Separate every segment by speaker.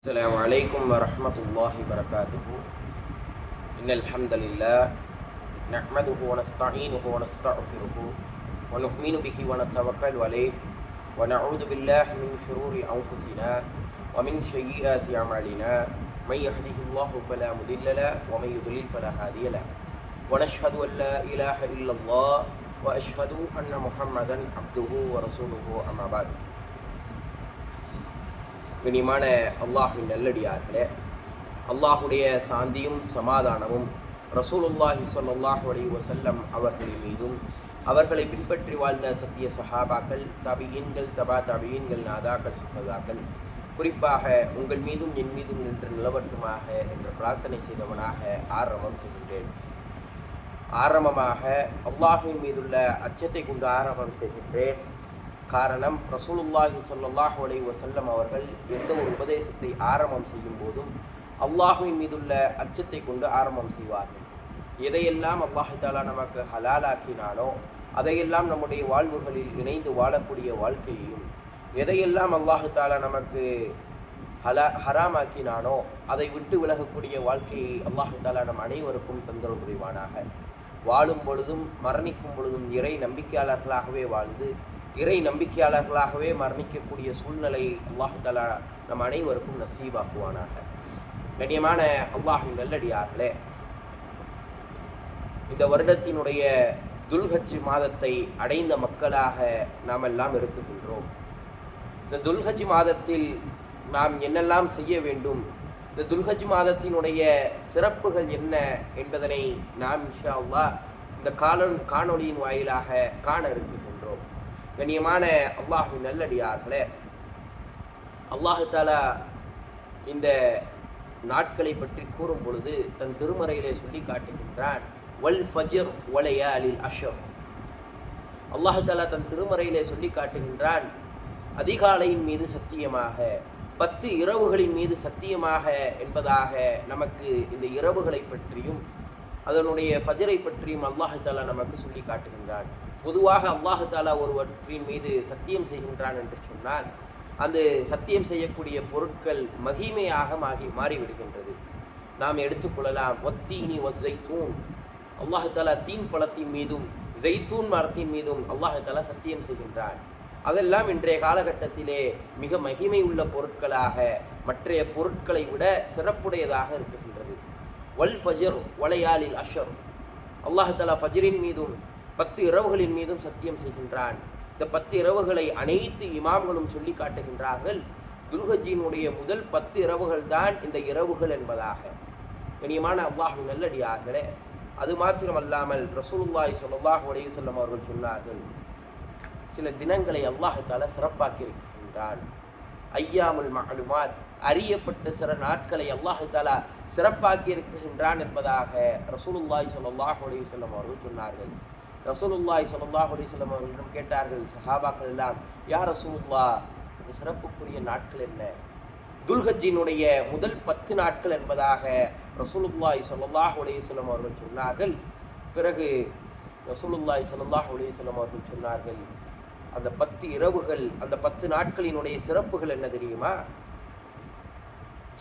Speaker 1: السلام عليكم ورحمة الله وبركاته. إن الحمد لله نحمده ونستعينه ونستغفره ونؤمن به ونتوكل عليه ونعوذ بالله من شرور أنفسنا ومن سيئات أعمالنا. من يهده الله فلا مضل له ومن يضلل فلا هادي له. ونشهد أن لا إله إلا الله وأشهد أن محمدا عبده ورسوله. أما بعد. கண்ணியமான அல்லாஹ்வின் நல்லடியார்களே, அல்லாஹுடைய சாந்தியும் சமாதானமும் ரசூலுல்லாஹி ஸல்லல்லாஹு அலைஹி வஸல்லம் அவர்களின் மீதும் அவர்களை பின்பற்றி வாழ்ந்த சத்திய சஹாபாக்கள், தபியீன்கள், தபா தபியீன்கள், நாதாக்கள், சுஹதாக்கள், குறிப்பாக உங்கள் மீதும் என் மீதும் நின்று நிலவட்டுமாக என்று பிரார்த்தனை செய்தவனாக ஆரம்பம் செய்கின்றேன். ஆரம்பமாக அல்லாஹ்வின் மீதுள்ள அச்சத்தை கொண்டு ஆரம்பம் செய்கின்றேன். காரணம், ரசூலுல்லாஹி ஸல்லல்லாஹு அலைஹி வஸல்லம் அவர்கள் எந்த ஒரு உபதேசத்தை ஆரம்பம் செய்யும் போதும் அல்லாஹ்வின் மீதுள்ள அச்சத்தை கொண்டு ஆரம்பம் செய்வார்கள். எதையெல்லாம் அல்லாஹ் தஆலா நமக்கு ஹலாலாக்கினானோ அதையெல்லாம் நம்முடைய வாழ்வுகளில் இணைந்து வாழக்கூடிய வாழ்க்கையையும், எதையெல்லாம் அல்லாஹ் தஆலா நமக்கு ஹராமாக்கினானோ அதை விட்டு விலகக்கூடிய வாழ்க்கையை அல்லாஹ் தஆலா நம் அனைவருக்கும் தந்தருள் புரிவானாக. வாழும் பொழுதும் மரணிக்கும் பொழுதும் இறை நம்பிக்கையாளர்களாகவே வாழ்ந்து இறை நம்பிக்கையாளர்களாகவே மரணிக்கக்கூடிய சூழ்நிலை அல்லாஹ் தஆலா நம் அனைவருக்கும் நசீபாக்குவானாக. கண்ணியமான அல்லாஹ்வின் நல்லடியார்களே, இந்த வருடத்தினுடைய துல்ஹஜ் மாதத்தை அடைந்த மக்களாக நாம் எல்லாம் இருக்குகின்றோம். இந்த துல்ஹஜ் மாதத்தில் நாம் என்னெல்லாம் செய்ய வேண்டும், இந்த துல்ஹஜ் மாதத்தினுடைய சிறப்புகள் என்ன என்பதனை நாம் இன்ஷா அல்லாஹ் இந்த காணொளியின் வாயிலாக காண இருக்கின்றோம். கண்ணியமான அல்லாஹ்வின் நல்லடியார்களே, அல்லாஹு தஆலா இந்த நாட்களை பற்றி கூறும் பொழுது தன் திருமறையிலே சொல்லி காட்டுகின்றான். வல் ஃபஜ்ர் வலயாலில் அஷ்ர். அல்லாஹு தஆலா தன் திருமறையிலே சொல்லி காட்டுகின்றான், அதிகாலையின் மீது சத்தியமாக, 10 இரவுகளின் மீது சத்தியமாக என்பதாக நமக்கு இந்த இரவுகளை பற்றியும் அதனுடைய ஃபஜ்ரை பற்றியும் அல்லாஹு தஆலா நமக்கு சொல்லி காட்டுகின்றான். பொதுவாக அல்லாஹு தஆலா ஒருவற்றின் மீது சத்தியம் செய்கின்றான் என்று சொன்னால் அந்த சத்தியம் செய்யக்கூடிய பொருட்கள் மகிமையாக மாறிவிடுகின்றது. நாம் எடுத்துக்கொள்ளலாம், ஒத்தீனி வஸ்ஸைத்தூன். அல்லாஹு தஆலா தீன் பழத்தின் மீதும் ஜெய்தூன் மரத்தின் மீதும் அல்லாஹு தஆலா சத்தியம் செய்கின்றான். அதெல்லாம் இன்றைய காலகட்டத்திலே மிக மகிமை உள்ள பொருட்களாக மற்றைய பொருட்களை விட சிறப்புடையதாக இருக்கின்றது. வல் ஃபஜ்ர் வலயாலில் அஷ்ர். அல்லாஹு தஆலா ஃபஜ்ரின் மீதும் 10 இரவுகளின் மீதும் சத்தியம் செய்கின்றான். இந்த 10 இரவுகளை அனைத்து இமாம்களும் சொல்லி காட்டுகின்றார்கள். துல்ஹஜ்ஜினுடைய முதல் 10 இரவுகள் தான் இந்த இரவுகள் என்பதாக. கண்ணியமான அல்லாஹ்வின் நல்லடியார்களே, அது மாத்திரமல்லாமல் ரசூலுல்லாஹி ஸல்லல்லாஹு அலைஹி வஸல்லம் அவர்கள் சொன்னார்கள், சில தினங்களை அல்லாஹ் தஆலா சிறப்பாக்கி இருக்கின்றான். ஐயாமுல் மஅலுமாத், அறியப்பட்ட சில நாட்களை அல்லாஹ் தஆலா சிறப்பாக்கி இருக்கின்றான் என்பதாக ரசூலுல்லாஹி ஸல்லல்லாஹு அலைஹி வஸல்லம் அவர்கள் சொன்னார்கள். ரசூலுல்லாஹி ஸல்லல்லாஹு அலைஹி வஸல்லம் அவர்களிடம் கேட்டார்கள் சஹாபாக்கள் எல்லாம், யா ரசூலுல்லாஹ், இந்த சிறப்புக்குரிய நாட்கள் என்ன? துல்ஹஜ்ஜினுடைய முதல் 10 நாட்கள் என்பதாக ரசூலுல்லாஹி ஸல்லல்லாஹு அலைஹி வஸல்லம் அவர்கள் சொன்னார்கள். பிறகு ரசூலுல்லாஹி ஸல்லல்லாஹு அலைஹி வஸல்லம் அவர்கள் சொன்னார்கள், அந்த 10 இரவுகள், அந்த 10 நாட்களினுடைய சிறப்புகள் என்ன தெரியுமா?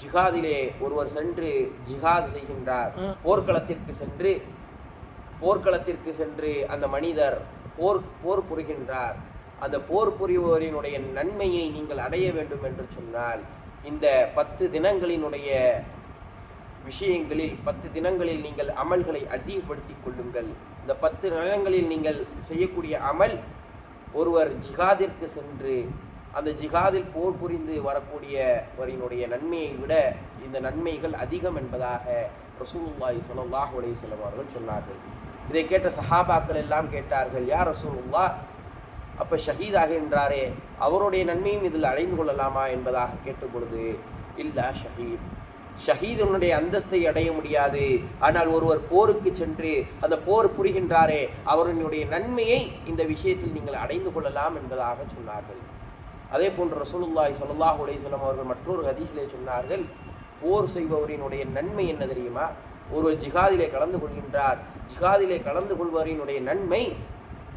Speaker 1: ஜிஹாதிலே ஒருவர் சென்று ஜிஹாத் செய்கின்றார். போர்க்களத்திற்கு சென்று அந்த மனிதர் போர் புரிகின்றார். அந்த போர் புரிபவரினுடைய நன்மையை நீங்கள் அடைய வேண்டும் என்று சொன்னால் இந்த 10 தினங்களினுடைய விஷயங்களில் 10 தினங்களில் நீங்கள் அமல்களை அதிகப்படுத்திக் கொள்ளுங்கள். இந்த 10 தினங்களில் நீங்கள் செய்யக்கூடிய அமல், ஒருவர் ஜிஹாதிற்கு சென்று அந்த ஜிஹாதில் போர் புரிந்து வரக்கூடியவரினுடைய நன்மையை விட இந்த நன்மைகள் அதிகம் என்பதாக ரசூலுல்லாஹி ஸல்லல்லாஹு அலைஹி வஸல்லம் அவர்கள் சொன்னார்கள். இதை கேட்ட சஹாபாக்கள் எல்லாம் கேட்டார்கள், யா ரசூலுல்லாஹ், அப்போ ஷஹீதாகின்றாரே, அவருடைய நன்மையும் இதில் அடைந்து கொள்ளலாமா என்பதாக கேட்ட பொழுது, இல்லா ஷஹீத், ஷஹீதனுடைய அந்தஸ்தை அடைய முடியாது. ஆனால் ஒருவர் போருக்கு சென்று அந்த போர் புரிகின்றாரே, அவருடைய நன்மையை இந்த விஷயத்தில் நீங்கள் அடைந்து கொள்ளலாம் என்பதாக சொன்னார்கள். அதே போன்று ரசூலுல்லாஹி ஸல்லல்லாஹு அலைஹி வஸல்லம் அவர்கள் மற்றொரு ஹதீஸிலே சொன்னார்கள், போர் செய்பவரினுடைய நன்மை என்ன தெரியுமா? ஒருவர் ஜிஹாதிலே கலந்து கொள்கின்றார், ஜிஹாதிலே கலந்து கொள்பவரினுடைய நன்மை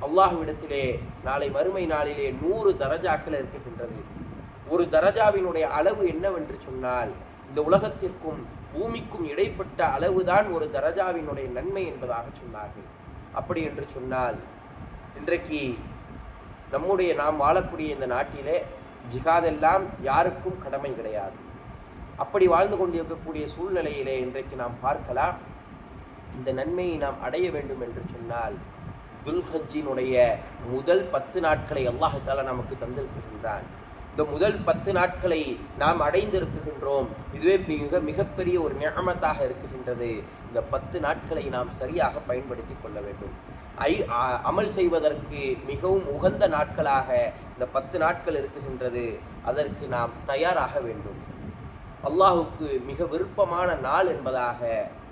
Speaker 1: அல்லாஹ்விடத்திலே நாளை மறுமை நாளிலே 100 தரஜாக்கள் இருக்கின்றது. ஒரு தரஜாவினுடைய அளவு என்னவென்று சொன்னால், இந்த உலகத்திற்கும் பூமிக்கும் இடைப்பட்ட அளவுதான் ஒரு தரஜாவினுடைய நன்மை என்பதாக சொன்னார்கள். அப்படி என்று சொன்னால், இன்றைக்கு நாம் வாழக்கூடிய இந்த நாட்டிலே ஜிஹாதெல்லாம் யாருக்கும் கடமை கிடையாது. அப்படி வாழ்ந்து கொண்டிருக்கக்கூடிய சூழ்நிலையிலே இன்றைக்கு நாம் பார்க்கலாம், இந்த நன்மையை நாம் அடைய வேண்டும் என்று சொன்னால் துல்ஹஜ்ஜினுடைய முதல் 10 நாட்களை அல்லாஹ் தஆலா நமக்கு தந்திருக்கின்றான். இந்த முதல் 10 நாட்களை நாம் அடைந்திருக்கின்றோம். இதுவே மிகப்பெரிய ஒரு நிஅமத்தாக இருக்குகின்றது. இந்த 10 நாட்களை நாம் சரியாக பயன்படுத்தி கொள்ள வேண்டும். அமல் செய்வதற்கு மிகவும் உகந்த நாட்களாக இந்த 10 நாட்கள் இருக்குகின்றது. அதற்கு நாம் தயாராக வேண்டும். அல்லாஹுக்கு மிக விருப்பமான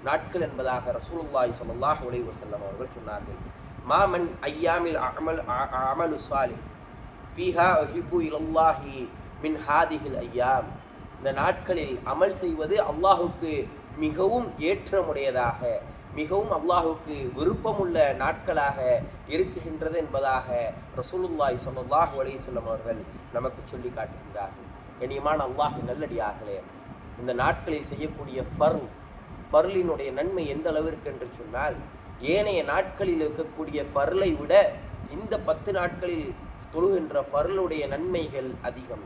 Speaker 1: நாட்கள் என்பதாக ரசூலுல்லாஹி ஸல்லல்லாஹு அலைஹி வஸல்லம் அவர்கள் சொன்னார்கள். மாமன் ஐயாமில் அமலு சாலிஹ் ஃபீஹா உஹிப்பு இலல்லாஹி மின் ஹாதிஹில் ஐயாம். இந்த நாட்களில் அமல் செய்வது அல்லாஹுக்கு மிகவும் ஏற்றமுடையதாக, மிகவும் அல்லாஹுக்கு விருப்பமுள்ள நாட்களாக இருக்குகின்றது என்பதாக ரசூலுல்லாஹி ஸல்லல்லாஹு அலைஹி வஸல்லம் அவர்கள் நமக்கு சொல்லி காட்டுகின்றார்கள். கண்ணியமான அல்லாஹ்வின் நல்லடியார்களே, இந்த நாட்களில் செய்யக்கூடிய ஃபர்லினுடைய நன்மை எந்த அளவிற்கு என்று சொன்னால், ஏனைய நாட்களில் இருக்கக்கூடிய ஃபர்லை விட இந்த 10 நாட்களில் தொழுகின்ற ஃபர்லுடைய நன்மைகள் அதிகம்.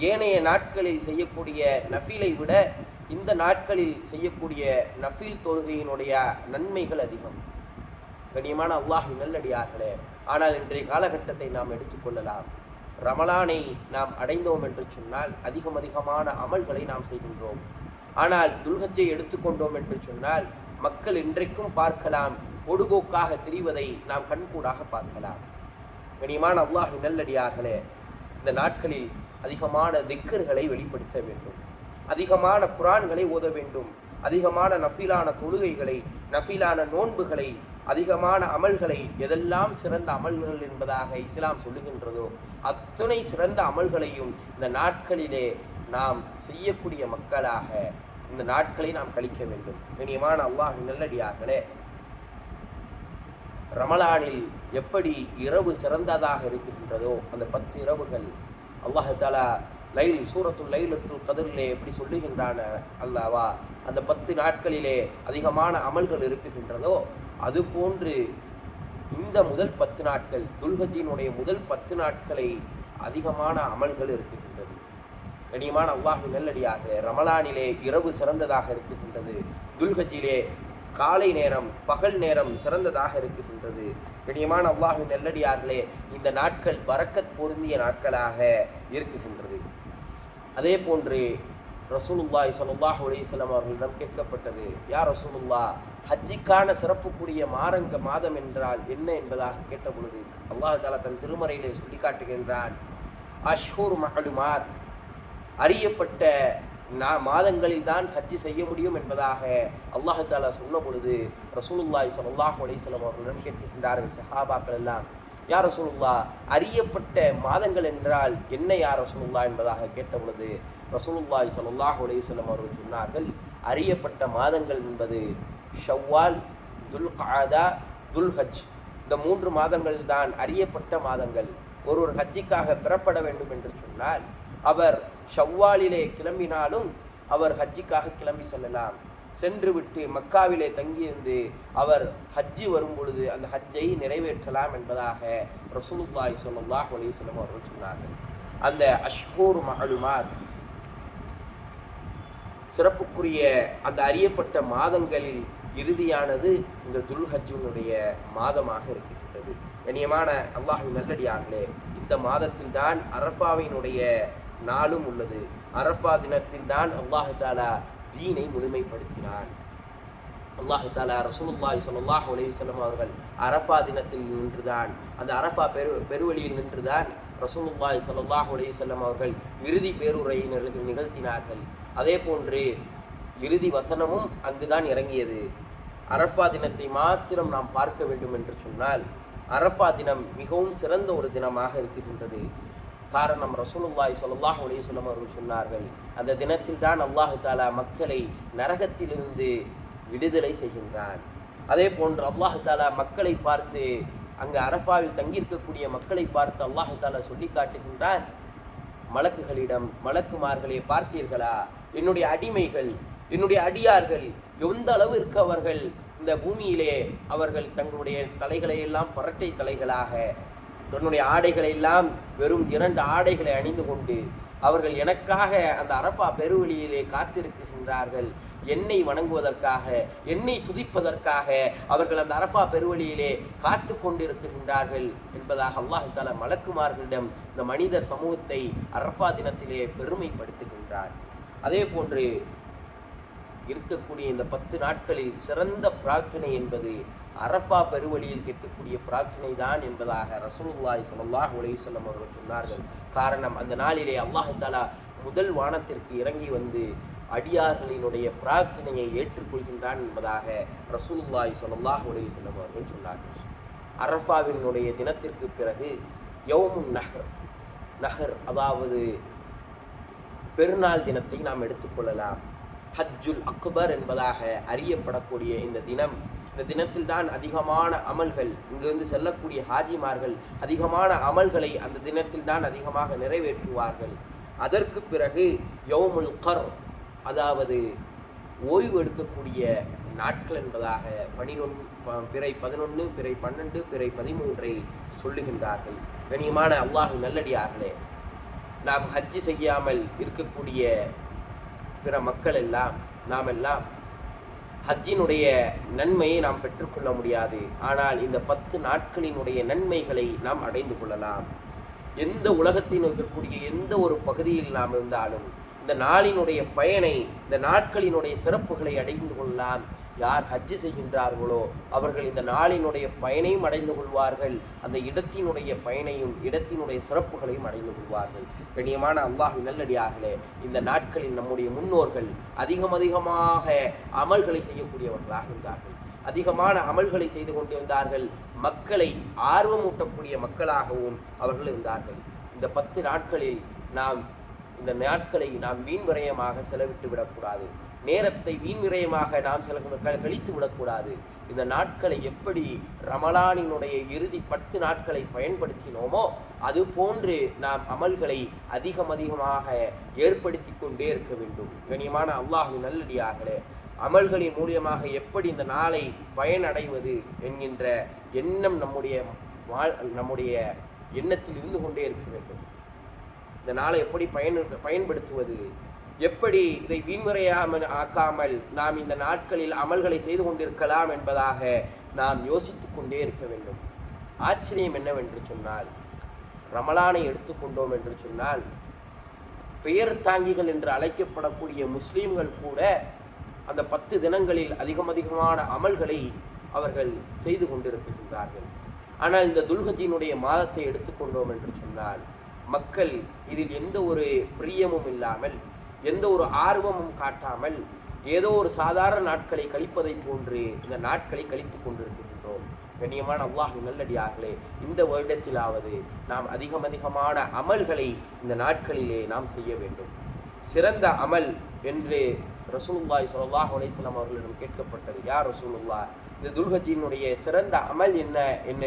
Speaker 1: ஏனைய நாட்களில் செய்யக்கூடிய நஃபிலை விட இந்த நாட்களில் செய்யக்கூடிய நஃபில் தொழுகையினுடைய நன்மைகள் அதிகம். கண்ணியமான அல்லாஹ்வின் நல்லடியார்களே, ஆனால் இன்றைய காலகட்டத்தை நாம் எடுத்துக்கொள்ளலாம். ரமலானை நாம் அடைந்தோம் என்று சொன்னால் அதிகமான அமல்களை நாம் செய்கின்றோம். ஆனால் துல்ஹஜ்ஜை எடுத்துக்கொண்டோம் என்று சொன்னால் மக்கள் இன்றைக்கும் பார்க்கலாம், பொடுபோக்காக திரிவதை நாம் கண்கூடாக பார்க்கலாம். கண்ணியமான அல்லாஹ்வின் நல்லடியார்களே, இந்த நாட்களில் அதிகமான திக்ர்களை வெளிப்படுத்த வேண்டும், அதிகமான குர்ஆன்களை ஓத வேண்டும், அதிகமான நஃபிலான தொழுகைகளை, நஃபிலான நோன்புகளை, அதிகமான அமல்களை, எதெல்லாம் சிறந்த அமல்கள் என்பதாக இஸ்லாம் சொல்லுகின்றதோ அத்தனை சிறந்த அமல்களையும் இந்த நாட்களிலே நாம் செய்யக்கூடிய மக்களாக இந்த நாட்களை நாம் கழிக்க வேண்டும். கண்ணியமான அல்லாஹ்வின் நல்லடியார்களே, ரமலானில் எப்படி இரவு சிறந்ததாக இருக்குகின்றதோ அந்த 10 இரவுகள் அல்லாஹ் தஆலா சூரத்துல் லைலத்துல் கத்ரிலே எப்படி சொல்லுகின்றான அல்லாஹ்வா, அந்த 10 நாட்களிலே அதிகமான அமல்கள் இருக்குகின்றதோ அதுபோன்று இந்த முதல் 10 நாட்கள், துல்ஹஜ்ஜினுடைய முதல் 10 நாட்களை அதிகமான அமல்கள் இருக்குகின்றது. கண்ணியமான அல்லாஹ்வின் நல்லடியார்களே, ரமலானிலே இரவு சிறந்ததாக இருக்குகின்றது, துல்ஹஜ்ஜிலே காலை நேரம் பகல் நேரம் சிறந்ததாக இருக்குகின்றது. கண்ணியமான அல்லாஹ்வின் நல்லடியார்களே, இந்த நாட்கள் பரக்கத் பொருந்திய நாட்களாக இருக்குகின்றது. அதே போன்று ரசூலுல்லாஹி ஸல்லல்லாஹு அலைஹி வஸல்லம் அவர்களிடம் கேட்கப்பட்டது, யா ரசூலுல்லாஹ், ஹஜ்ஜிக்கான சிறப்புக்குரிய மாதம் என்றால் என்ன என்பதாக கேட்ட பொழுது அல்லாஹ் தஆலா தன் திருமறையிலே சொல்லி காட்டுகின்றான், அஷ்ஹூர் மஅலுமாத், அறியப்பட்ட மாதங்களில் தான் ஹஜ்ஜி செய்ய முடியும் என்பதாக அல்லாஹ் தஆலா சொன்ன பொழுது ரசூலுல்லாஹி ஸல்லல்லாஹு அலைஹி வஸல்லம் அவர்களிடம் கேட்கின்றார்கள் சஹாபாக்கள் எல்லாம், யா ரசூலுல்லாஹ், அறியப்பட்ட மாதங்கள் என்றால் என்ன யா ரசூலுல்லாஹ் என்பதாக கேட்ட பொழுது ரசூலுல்லாஹி ஸல்லல்லாஹு அலைஹி வஸல்லம் அவர்கள் சொன்னார்கள், அறியப்பட்ட மாதங்கள் என்பது ஷவ்வால், துல்காதா, துல்ஹஜ், இந்த 3 மாதங்கள் தான் அறியப்பட்ட மாதங்கள். ஒருவர் ஹஜ்ஜிக்காக பெறப்பட வேண்டும் என்று சொன்னால் அவர் ஷவ்வாலிலே கிளம்பினாலும் அவர் ஹஜ்ஜிக்காக கிளம்பி செல்லலாம். சென்று விட்டு மக்காவிலே தங்கியிருந்து அவர் ஹஜ்ஜி வரும் பொழுது அந்த ஹஜ்ஜை நிறைவேற்றலாம் என்பதாக ரசூலுல்லாஹி ஸல்லல்லாஹு அலைஹி வஸல்லம் அவர்கள் சொன்னார்கள். அந்த அஷ்ஹூர் மஅலுமாத், சிறப்புக்குரிய அந்த அறியப்பட்ட மாதங்களில் இறுதியானது இந்த துல்ஹஜ்ஜினுடைய மாதமாக இருக்கின்றது. கண்ணியமான அல்லாஹ்வின் நல்லடியார்களே, இந்த மாதத்தில் தான் அரஃபாவினுடைய நாளும் உள்ளது. அரஃபா தினத்தில் தான் அல்லாஹ் தஆலா தீனை முழுமைப்படுத்தினான். அல்லாஹ் தஆலா ரசூலுல்லாஹி ஸல்லல்லாஹு அலைஹி வஸல்லம் அவர்கள் அரஃபா தினத்தில் நின்றுதான், அந்த அரஃபா பெருவழியில் நின்றுதான் ரசூலுல்லாஹி ஸல்லல்லாஹு அலைஹி வஸல்லம் அவர்கள் இறுதி பேருரையை நிகழ்த்தினார்கள். அதே போன்று இறுதி வசனமும் அங்குதான் இறங்கியது. அரஃபா தினத்தை மாத்திரம் நாம் பார்க்க வேண்டும் என்று சொன்னால் அரஃபா தினம் மிகவும் சிறந்த ஒரு தினமாக இருக்குகின்றது. காரணம், ரசூலுல்லாஹி ஸல்லல்லாஹு அலைஹி வஸல்லம் அவர்கள் சொன்னார்கள், அந்த தினத்தில் தான் அல்லாஹ் தஆலா மக்களை நரகத்திலிருந்து விடுதலை செய்கின்றான். அதே போன்று அல்லாஹ் தஆலா மக்களை பார்த்து, அங்கு அரஃபாவில் தங்கியிருக்கக்கூடிய மக்களை பார்த்து அல்லாஹ் தஆலா சொல்லி காட்டுகின்றான், மலக்குகளிடம், மலக்குமார்களே பார்த்தீர்களா, என்னுடைய அடிமைகள், என்னுடைய அடியார்கள் எந்த அளவிற்கு அவர்கள் இந்த பூமியிலே அவர்கள் தங்களுடைய தலைகளை எல்லாம் பரட்டை தலைகளாக, தன்னுடைய ஆடைகளை எல்லாம் வெறும் 2 ஆடைகளை அணிந்து கொண்டு அவர்கள் எனக்காக அந்த அரஃபா பெருவெளியிலே காத்திருக்கின்றார்கள். என்னை வணங்குவதற்காக, என்னை துதிப்பதற்காக அவர்கள் அந்த அரஃபா பெருவெளியிலே காத்து கொண்டிருக்கின்றார்கள் என்பதாக அல்லாஹ் தஆலா மலக்குமார்களிடம் இந்த மனிதர் சமூகத்தை அரஃபா தினத்திலே பெருமைப்படுத்துகின்றார். அதே போன்று இருக்கக்கூடிய இந்த 10 நாட்களில் சிறந்த பிரார்த்தனை என்பது அரஃபா பெருவழியில் கேட்கக்கூடிய பிரார்த்தனை தான் என்பதாக ரசூலுல்லாஹி ஸல்லல்லாஹு அலைஹி வஸல்லம் அவர்கள் சொன்னார்கள். காரணம், அந்த நாளிலே அல்லாஹ் தஆலா முதல் வானத்திற்கு இறங்கி வந்து அடியார்களினுடைய பிரார்த்தனையை ஏற்றுக்கொள்கின்றான் என்பதாக ரசூலுல்லாஹி ஸல்லல்லாஹு அலைஹி வஸல்லம் அவர்கள் சொன்னார்கள். அரஃபாவினுடைய தினத்திற்கு பிறகு யௌமுன் நஹர் அதாவது பெருநாள் தினத்தை நாம் எடுத்துக்கொள்ளலாம். ஹஜ்ஜுல் அக்பர் என்பதாக அறியப்படக்கூடிய இந்த தினத்தில் தான் அதிகமான அமல்கள், இங்கிருந்து செல்லக்கூடிய ஹாஜிமார்கள் அதிகமான அமல்களை அந்த தினத்தில் தான் அதிகமாக நிறைவேற்றுவார்கள். அதற்கு பிறகு யௌமுல் கர் அதாவது ஓய்வு எடுக்கக்கூடிய நாட்கள் என்பதாக பிறை 11, பிறை 12, பிறை 13 சொல்லுகின்றார்கள். கண்ணியமான அல்லாஹ்வின் நல்லடியார்களே, நாம் ஹஜ்ஜி செய்யாமல் இருக்கக்கூடிய பிற மக்கள் எல்லாம், நாம் எல்லாம் ஹஜ்ஜினுடைய நன்மையை நாம் பெற்றுக்கொள்ள முடியாது. ஆனால் இந்த 10 நாட்களினுடைய நன்மைகளை நாம் அடைந்து கொள்ளலாம். எந்த உலகத்தில் இருக்கக்கூடிய எந்த ஒரு பகுதியில் நாம் இருந்தாலும் இந்த நாளினுடைய பயனை, இந்த நாட்களினுடைய சிறப்புகளை அடைந்து கொள்ளலாம். யார் ஹஜ்ஜி செய்கின்றார்களோ அவர்கள் இந்த நாளினுடைய பயனையும் அடைந்து கொள்வார்கள், அந்த இடத்தினுடைய பயனையும் இடத்தினுடைய சிறப்புகளையும் அடைந்து கொள்வார்கள். கண்ணியமான அல்லாஹ்வின் நல்லடியார்களே, இந்த நாட்களில் நம்முடைய முன்னோர்கள் அதிகமாக அமல்களை செய்யக்கூடியவர்களாக இருந்தார்கள். அதிகமான அமல்களை செய்து கொண்டு வந்தார்கள். மக்களை ஆர்வமூட்டக்கூடிய மக்களாகவும் அவர்கள் இருந்தார்கள். இந்த 10 நாட்களில் இந்த நாட்களை நாம் வீண் விரயமாக செலவிட்டு விடக்கூடாது. நேரத்தை வீண் விரயமாக நாம் கழித்து விடக்கூடாது. இந்த நாட்களை எப்படி ரமலானினுடைய இறுதி 10 நாட்களை பயன்படுத்தினோமோ அது போன்று நாம் அமல்களை அதிகமாக ஏற்படுத்தி கொண்டே இருக்க வேண்டும். கண்ணியமான அல்லாஹ்வின் நல்லடியார்களே, அமல்களின் மூலியமாக எப்படி இந்த நாளை பயனடைவது என்கின்ற எண்ணம் நம்முடைய எண்ணத்தில் இருந்து கொண்டே இருக்க வேண்டும். இந்த நாளை எப்படி பயன்படுத்துவது, எப்படி இதை வீண்முறையாமல் ஆக்காமல் நாம் இந்த நாட்களில் அமல்களை செய்து கொண்டிருக்கலாம் என்பதாக நாம் யோசித்து கொண்டே இருக்க வேண்டும். ஆச்சரியம் என்னவென்று சொன்னால், ரமலானை எடுத்துக்கொண்டோம் என்று சொன்னால் பெயர் தாங்கிகள் என்று அழைக்கப்படக்கூடிய முஸ்லீம்கள் கூட அந்த 10 தினங்களில் அதிகமான அமல்களை அவர்கள் செய்து கொண்டிருக்கின்றார்கள். ஆனால் இந்த துல்ஹஜ்ஜினுடைய மாதத்தை எடுத்துக்கொண்டோம் என்று சொன்னால் மக்கள் இதில் எந்த ஒரு பிரியமும் இல்லாமல், எந்த ஒரு ஆர்வமும் காட்டாமல் ஏதோ ஒரு சாதாரண நாட்களை கழிப்பதை போன்று இந்த நாட்களை கழித்து கொண்டிருக்கின்றோம். கண்ணியமான அல்லாஹ்வின் நல்லடியார்களே, இந்த வருடத்திலாவது நாம் அதிகமான அமல்களை இந்த நாட்களிலே நாம் செய்ய வேண்டும். சிறந்த அமல் என்று ரசூலுல்லாஹி ஸல்லல்லாஹு அலைஹி வஸல்லம் அவர்களிடம் கேட்கப்பட்டது. யார் ரசூலுல்லாஹ், இந்த துல்ஹஜ்ஜினுடைய சிறந்த அமல் என்ன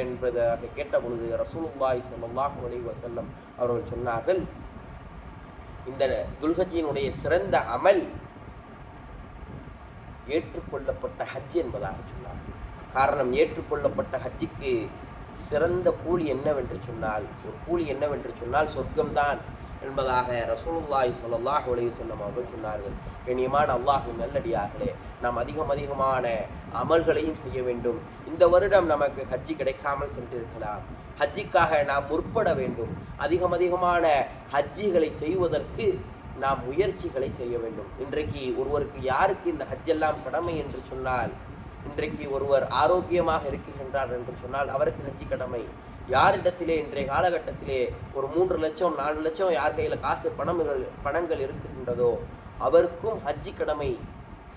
Speaker 1: என்பதாக கேட்ட பொழுது ரசூலுல்லாஹி ஸல்லல்லாஹு அலைஹி வஸல்லம் அவர்கள் சொன்னார்கள், இந்த துல்ஹஜ்ஜினுடைய சிறந்த அமல் ஏற்றுக்கொள்ளப்பட்ட ஹஜ் என்பதாக சொன்னார்கள். காரணம், ஏற்றுக்கொள்ளப்பட்ட ஹஜ்ஜுக்கு சிறந்த கூலி என்னவென்று சொன்னால், ஒரு கூலி என்னவென்று சொன்னால் சொர்க்கம்தான் என்பதாக ரசூலுல்லாஹி ஸல்லல்லாஹு அலைஹி வஸல்லம் அவர்கள் சொன்னார்கள். கண்ணியமான அல்லாஹ்வின் நல்லடியார்களே, நாம் அதிகமான அமல்களையும் செய்ய வேண்டும். இந்த வருடம் நமக்கு ஹஜ்ஜி கிடைக்காமல் சென்றிருக்கலாம். ஹஜ்ஜிக்காக நாம் முற்பட வேண்டும். அதிகமான ஹஜ்ஜிகளை செய்வதற்கு நாம் முயற்சிகளை செய்ய வேண்டும். இன்றைக்கு ஒருவருக்கு யாருக்கு இந்த ஹஜ்ஜெல்லாம் கடமை என்று சொன்னால், இன்றைக்கு ஒருவர் ஆரோக்கியமாக இருக்கின்றார் என்று சொன்னால் அவருக்கு ஹஜ்ஜி கடமை. யாரிடத்திலே இன்றைய காலகட்டத்திலே ஒரு 3 லட்சம் 4 லட்சம் யார் கையில் காசு பணங்கள் இருக்கின்றதோ அவருக்கும் ஹஜ்ஜி கடமை.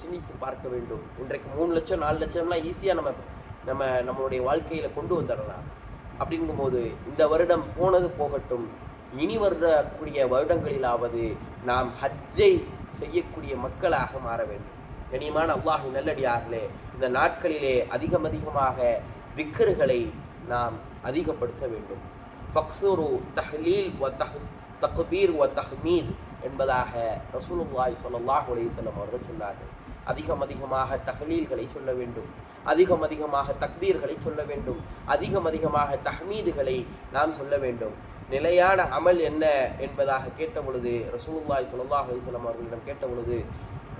Speaker 1: சிந்தித்து பார்க்க வேண்டும். இன்றைக்கு 3 லட்சம் 4 லட்சம்லாம் ஈஸியாக நம்மளுடைய வாழ்க்கையில் கொண்டு வந்துடலாம். அப்படிங்கும்போது இந்த வருடம் போனது போகட்டும், இனி வரக்கூடிய வருடங்களிலாவது நாம் ஹஜ்ஜை செய்யக்கூடிய மக்களாக மாற வேண்டும். கண்ணியமான அல்லாஹ்வின் நல்லடியார்களே, இந்த நாட்களிலே அதிகமாக திக்ருகளை நாம் அதிகப்படுத்த வேண்டும். ஃபக்ஸுரு தஹ்லீல் வ தக்பீர் வ தஹ்மீத் என்பதாக ரசூலுல்லாஹி ஸல்லல்லாஹு அலைஹி வஸல்லம் அவர்கள் சொன்னார்கள். அதிகமாக தஹ்லீல்களை சொல்ல வேண்டும், அதிகமாக தக்பீர்களை சொல்ல வேண்டும், அதிகமாக தஹ்மீதுகளை நாம் சொல்ல வேண்டும். நிலையான அமல் என்ன என்பதாக கேட்ட பொழுது ரசூலுல்லாஹி ஸல்லல்லாஹு அலைஹி வஸல்லம் அவர்களிடம் கேட்ட பொழுது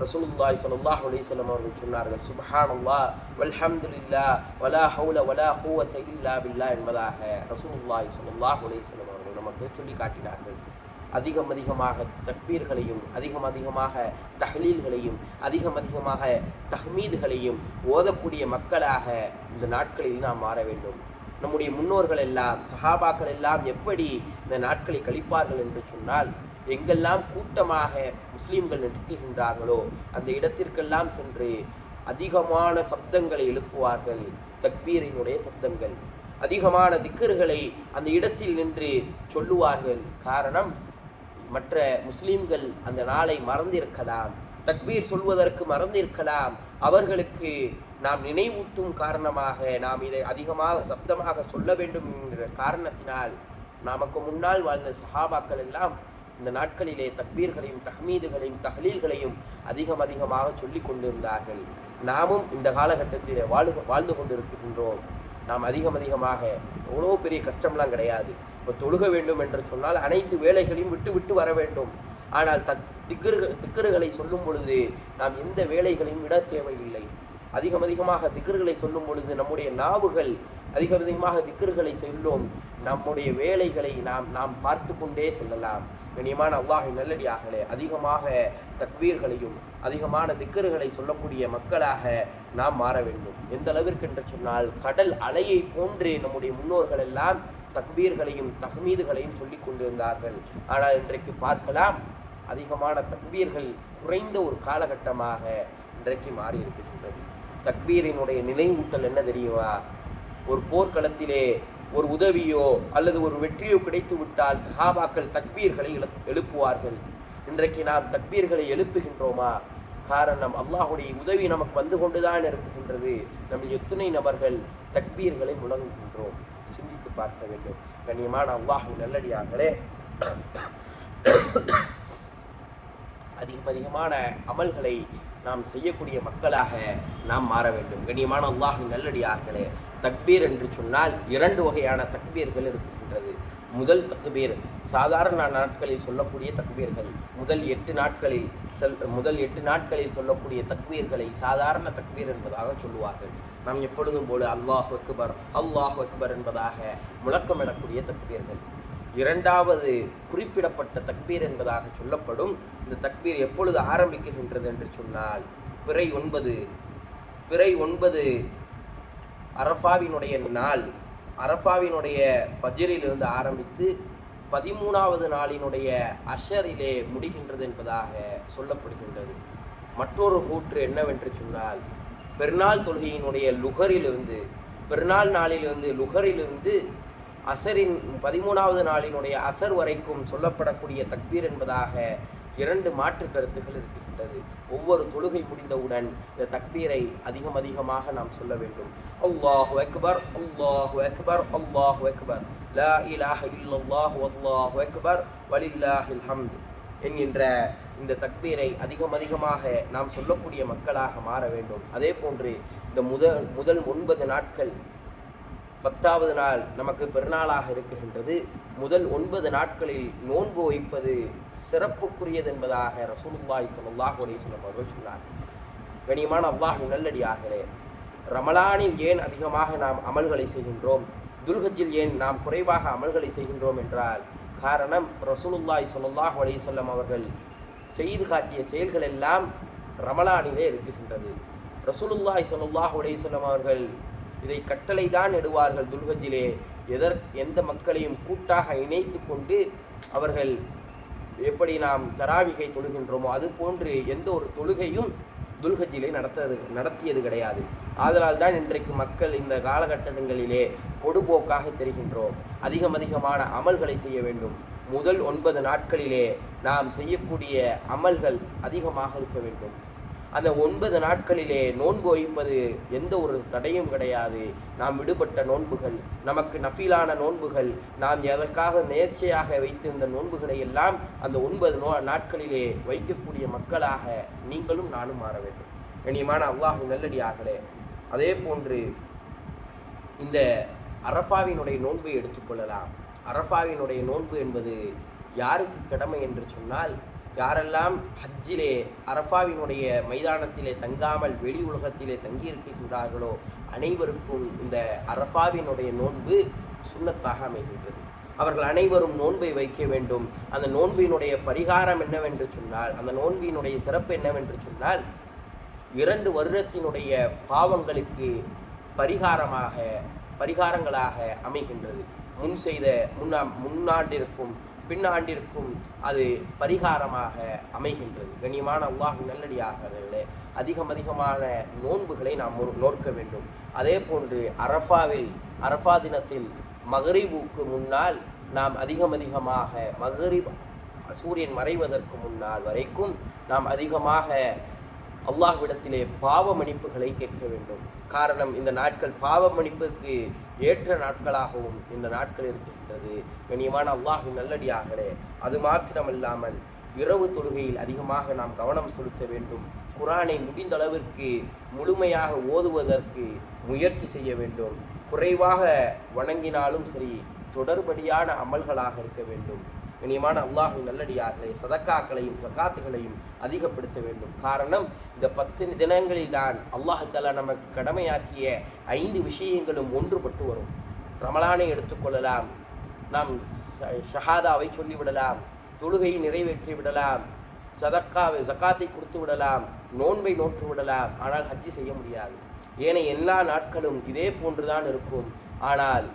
Speaker 1: ரசூலுல்லாஹி ஸல்லல்லாஹு அலைஹி வஸல்லம் அவர்கள் சொன்னார்கள், சுப்ஹானல்லாஹ் வல்ஹம்துலில்லாஹ் வலா ஹவுல வலா குவத்த இல்லா பில்லாஹ் என்பதாக ரசூலுல்லாஹி ஸல்லல்லாஹு அலைஹி வஸல்லம் அவர்கள் நமக்கு சொல்லி காட்டினார்கள். அதிகமாக தக்பீர்களையும் அதிகமாக தஹ்லீல்களையும் அதிகமாக தஹ்மீதுகளையும் ஓதக்கூடிய மக்களாக இந்த நாட்களில் நாம் மாற வேண்டும். நம்முடைய முன்னோர்கள் எல்லாம், சஹாபாக்கள் எல்லாம் எப்படி இந்த நாட்களை கழிப்பார்கள் என்று சொன்னால், எங்கெல்லாம் கூட்டமாக முஸ்லீம்கள் நிற்கின்றார்களோ அந்த இடத்திற்கெல்லாம் சென்று அதிகமான சப்தங்களை எழுப்புவார்கள், தக்பீரினுடைய சப்தங்கள். அதிகமான திக்ர்களை அந்த இடத்தில் நின்று சொல்லுவார்கள். காரணம், மற்ற முஸ்லீம்கள் அந்த நாளை மறந்திருக்கலாம், தக்பீர் சொல்வதற்கு மறந்திருக்கலாம். அவர்களுக்கு நாம் நினைவூட்டும் காரணமாக நாம் இதை அதிகமாக சப்தமாக சொல்ல வேண்டும் என்கிற காரணத்தினால் நமக்கு முன்னால் வாழ்ந்த சஹாபாக்கள் எல்லாம் இந்த நாட்களிலே தக்பீர்களையும் தஹ்மீதுகளையும் தஹ்லீல்களையும் அதிகமாக சொல்லி கொண்டிருந்தார்கள். நாமும் இந்த காலகட்டத்தில் வாழ்ந்து கொண்டிருக்கின்றோம். நாம் அதிகமாக எவ்வளோ பெரிய கஷ்டம்லாம் கிடையாது. இப்போ தொழுக வேண்டும் என்று சொன்னால் அனைத்து வேலைகளையும் விட்டு வர வேண்டும். ஆனால் திக்ருகளை சொல்லும் பொழுது நாம் எந்த வேலைகளையும் விட தேவையில்லை. அதிகமாக திக்ர்களை சொல்லும் பொழுது நம்முடைய நாவுகள் அதிகமாக திக்ர்களை சொல்லும், நம்முடைய வேலைகளை நாம் பார்த்து கொண்டே செல்லலாம். கண்ணியமான அல்லாஹ்வின் நல்லடியார்களே, அதிகமாக தக்பீர்களையும் அதிகமான திக்ர்களை சொல்லக்கூடிய மக்களாக நாம் மாற வேண்டும். எந்த அளவிற்கு என்று சொன்னால், கடல் அலையை போன்று நம்முடைய முன்னோர்கள் எல்லாம் தக்பீர்களையும் தஹ்மீதுகளையும் சொல்லி கொண்டிருந்தார்கள். ஆனால் இன்றைக்கு பார்க்கலாம், அதிகமான தக்பீர்கள் குறைந்த ஒரு காலகட்டமாக இன்றைக்கு மாறி இருக்கின்றது. தக்பீரினுடைய நினைவூட்டல் என்ன தெரியுமா? ஒரு போர்க்களத்திலே ஒரு உதவியோ அல்லது ஒரு வெற்றியோ கிடைத்து விட்டால் சஹாபாக்கள் தக்பீர்களை எழுப்புவார்கள். இன்றைக்கு நாம் தக்பீர்களை எழுப்புகின்றோமா? காரணம், அல்லாஹுடைய உதவி நமக்கு வந்து கொண்டுதான் இருக்கின்றது. நம்ம எத்தனை நபர்கள் தக்பீர்களை முழங்குகின்றோம்? சிந்தித்து பார்க்க வேண்டும். கண்ணியமான அல்லாஹ்வின் நல்லடியார்களே, அதிகமான அமல்களை நாம் செய்யக்கூடிய மக்களாக நாம் மாற வேண்டும். கண்ணியமான அல்லாஹ்வின் நல்லடியார்களே, தக்பீர் என்று சொன்னால் 2 வகையான தக்பீர்கள் இருக்கின்றது. முதல் தக்பீர் சாதாரண நாட்களில் சொல்லக்கூடிய தக்பீர்கள். முதல் 8 நாட்களில் சொல்லக்கூடிய தக்பீர்களை சாதாரண தக்பீர் என்பதாக சொல்லுவார்கள். நாம் எப்பொழுதும் போல அல்லாஹு அக்பர் அல்லாஹு அக்பர் என்பதாக முழக்கமிடக்கூடிய தக்பீர்கள். 2வது குறிப்பிடப்பட்ட தக்பீர் என்பதாக சொல்லப்படும் இந்த தக்பீர் எப்பொழுது ஆரம்பிக்கின்றது என்று சொன்னால், பிறை 9 அரஃபாவினுடைய நாள், அரஃபாவினுடைய ஃபஜ்ரிலிருந்து ஆரம்பித்து 13வது நாளினுடைய அஷரிலே முடிகின்றது என்பதாக சொல்லப்படுகின்றது. மற்றொரு கூற்று என்னவென்று சொன்னால், பெருநாள் தொழுகையினுடைய பெருநாள் நாளிலிருந்து லுகரிலிருந்து அசரின் 13வது நாளினுடைய அசர் வரைக்கும் சொல்லப்படக்கூடிய தக்பீர் என்பதாக 2 மாற்று கருத்துக்கள் இருக்கின்றது. ஒவ்வொரு தொழுகை முடிந்தவுடன் இந்த தக்பீரை அதிகமாக நாம் சொல்ல வேண்டும். அல்லாஹு அக்பர் அல்லாஹு அக்பர் அல்லாஹு அக்பர் லா இலாஹ இல்லல்லாஹு அல்லாஹு அக்பர் வலில்லாஹில் ஹம்த் என்கின்ற இந்த தக்பீரை அதிகமாக நாம் சொல்லக்கூடிய மக்களாக மாற வேண்டும். அதே போன்று இந்த முதல் 9 நாட்கள், 10வது நாள் நமக்கு பெருநாளாக இருக்கின்றது. முதல் 9 நாட்களில் நோன்பு வைப்பது சிறப்புக்குரியது என்பதாக ரசூலுல்லாஹி ஸல்லல்லாஹு அலைஹி வஸல்லம் அவர்கள் சொன்னார். கண்ணியமான அல்லாஹ்வின் நல்லடியார்களே, ரமலானில் ஏன் அதிகமாக நாம் அமல்களை செய்கின்றோம், துல்ஹஜ்ஜில் ஏன் நாம் குறைவாக அமல்களை செய்கின்றோம் என்றால், காரணம், ரசூலுல்லாஹி ஸல்லல்லாஹு அலைஹி வஸல்லம் அவர்கள் செய்து காட்டிய செயல்கள் எல்லாம் ரமலானிலே இருக்கின்றது. ரசூலுல்லாஹி ஸல்லல்லாஹு அலைஹி வஸல்லம் அவர்கள் இதை கட்டளை தான் இடுவார்கள். துல்ஹஜ்ஜிலே எந்த மக்களையும் கூட்டாக இணைத்து கொண்டு அவர்கள் எப்படி நாம் தராவிகை தொழுகின்றோமோ அது போன்று எந்த ஒரு தொழுகையும் துல்ஹஜ்ஜிலே நடத்தியது கிடையாது. ஆதலால் தான் இன்றைக்கு மக்கள் இந்த காலகட்டங்களிலே பொடுபோக்காக தெரிகின்றோம். அதிகமான அமல்களை செய்ய வேண்டும். முதல் 9 நாட்களிலே நாம் செய்யக்கூடிய அமல்கள் அதிகமாக இருக்க வேண்டும். அந்த 9 நாட்களிலே நோன்பு வைப்பது எந்த ஒரு தடையும் கிடையாது. நாம் விடுபட்ட நோன்புகள், நமக்கு நஃபிலான நோன்புகள், நாம் எதற்காக நேர்ச்சையாக வைத்திருந்த நோன்புகளை எல்லாம் அந்த 9 நாட்களிலே வைக்கக்கூடிய மக்களாக நீங்களும் நானும் மாற வேண்டும். கண்ணியமான அல்லாஹ்வின் நல்லடியார்களே, அதே போன்று இந்த அரஃபாவினுடைய நோன்பை எடுத்துக்கொள்ளலாம். அரஃபாவினுடைய நோன்பு என்பது யாருக்கு கடமை என்று சொன்னால், யாரெல்லாம் ஹஜ்ஜிலே அரஃபாவினுடைய மைதானத்திலே தங்காமல் வெளி உலகத்திலே தங்கியிருக்கின்றார்களோ அனைவருக்கும் இந்த அரஃபாவினுடைய நோன்பு சுன்னத்தாக அமைகின்றது. அவர்கள் அனைவரும் நோன்பை வைக்க வேண்டும். அந்த நோன்பினுடைய பரிகாரம் என்னவென்று சொன்னால், அந்த நோன்பினுடைய சிறப்பு என்னவென்று சொன்னால், 2 வருடத்தினுடைய பாவங்களுக்கு பரிகாரங்களாக அமைகின்றது. முன் செய்த முன்னாண்டிற்கும் பின்னாண்டிற்கும் அது பரிகாரமாக அமைகின்றது. கண்ணியமான அல்லாஹ்வின் நல்லடியார்களே, அதிகமான நோன்புகளை நாம் நோக்க வேண்டும். அதே போன்று அரஃபா தினத்தில் மகரிபுக்கு முன்னால் நாம் அதிகமாக மகரிப் சூரியன் மறைவதற்கு முன்னால் வரைக்கும் நாம் அதிகமாக அல்லாஹ்விடத்திலே பாவ மன்னிப்புகளை கேட்க வேண்டும். காரணம், இந்த நாட்கள் பாவ மன்னிப்புக்கு ஏற்ற நாட்களாகவும் இந்த நாட்கள் இருக்கின்றது. கண்ணியமான அல்லாஹ்வின் நல்லடியார்களே, அது மாத்திரமல்லாமல் இரவு தொழுகையில் அதிகமாக நாம் கவனம் செலுத்த வேண்டும். குர்ஆனை முடிந்த அளவிற்கு முழுமையாக ஓதுவதற்கு முயற்சி செய்ய வேண்டும். குறைவாக வணங்கினாலும் சரி, தொடர்படியான அமல்களாக இருக்க வேண்டும். கண்ணியமான அல்லாஹ்வின் நல்லடியார்களே, சதக்காக்களையும் சகாத்துகளையும் அதிகப்படுத்த வேண்டும். காரணம், இந்த 10 தினங்களில் தான் அல்லாஹ் தஆலா நமக்கு கடமையாக்கிய 5 விஷயங்களும் ஒன்றுபட்டு வரும். ரமலானை எடுத்துக்கொள்ளலாம், நாம் ஷஹாதாவை சொல்லிவிடலாம், தொழுகையை நிறைவேற்றி விடலாம், ஜகாத்தை கொடுத்து விடலாம், நோன்பை நோற்று விடலாம். ஆனால் ஹஜ்ஜி செய்ய முடியாது. ஏனைய எல்லா நாட்களும் இதே போன்றுதான் இருக்கும். ஆனால்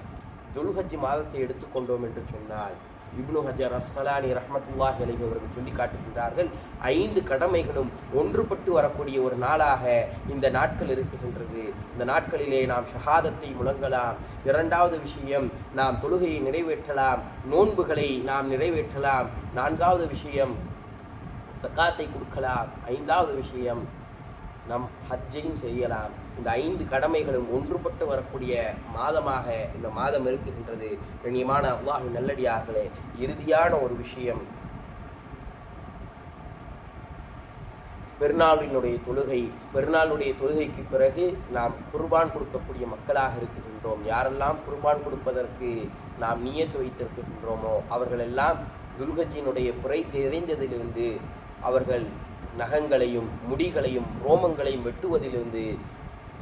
Speaker 1: துல்ஹஜ் மாதத்தை எடுத்துக்கொண்டோம் என்று சொன்னால், இப்னு ஹஜர் அஸ்கலானி ரஹ்மத்துல்லாஹி அலைஹி அவர்கள் சொல்லி காட்டுகின்றார்கள், 5 கடமைகளும் ஒன்றுபட்டு வரக்கூடிய ஒரு நாளாக இந்த நாட்கள் இருக்குகின்றது. இந்த நாட்களிலே நாம் ஷஹாதத்தை முழங்கலாம். 2வது விஷயம், நாம் தொழுகையை நிறைவேற்றலாம், நோன்புகளை நாம் நிறைவேற்றலாம். 4வது விஷயம், சகாத்தை கொடுக்கலாம். 5வது விஷயம், நம் ஹஜ்ஜையும் செய்யலாம். இந்த 5 கடமைகளும் ஒன்றுபட்டு வரக்கூடிய மாதமாக இந்த மாதம் இருக்குகின்றது. கண்ணியமான அல்லாஹ்வின் நல்லடியார்களே, இறுதியான ஒரு விஷயம், பெருநாளுடைய தொழுகைக்கு பிறகு நாம் குர்பான் கொடுக்கக்கூடிய மக்களாக இருக்குகின்றோம். யாரெல்லாம் குர்பான் கொடுப்பதற்கு நாம் நியத்து வைத்திருக்கின்றோமோ அவர்களெல்லாம் துல்ஹஜ்ஜினுடைய புரை தெரிந்ததிலிருந்து அவர்கள் நகங்களையும் முடிகளையும் ரோமங்களையும் வெட்டுவதிலிருந்து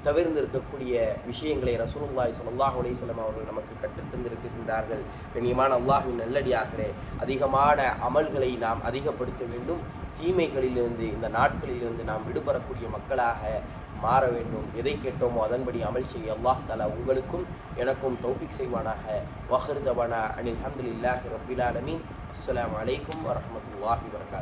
Speaker 1: தவிர்ந்திருக்கக்கூடிய விஷயங்களை ரசூலுல்லாஹி ஸல்லல்லாஹு அலைஹி வஸல்லம் அவர்கள் நமக்கு கற்றுத்தந்திருக்கின்றார்கள். கண்ணியமான அல்லாஹ்வின் நல்லடியார்களே, அதிகமான அமல்களை நாம் அதிகப்படுத்த வேண்டும். தீமைகளிலிருந்து இந்த நாட்களிலிருந்து நாம் விடுபடக்கூடிய மக்களாக மாற வேண்டும். எதை கேட்டோமோ அதன்படி அமல் செய்ய அல்லாஹ் தஆலா உங்களுக்கும் எனக்கும் தௌஃபீக் செய்வானாக. வஹிர் தவானா அனில் ஹம்துலில்லாஹி ரப்பில் ஆலமீன். அஸ்ஸலாமு அலைக்கும் வரஹ்மத்துல்லாஹி வபரகாத்துஹு.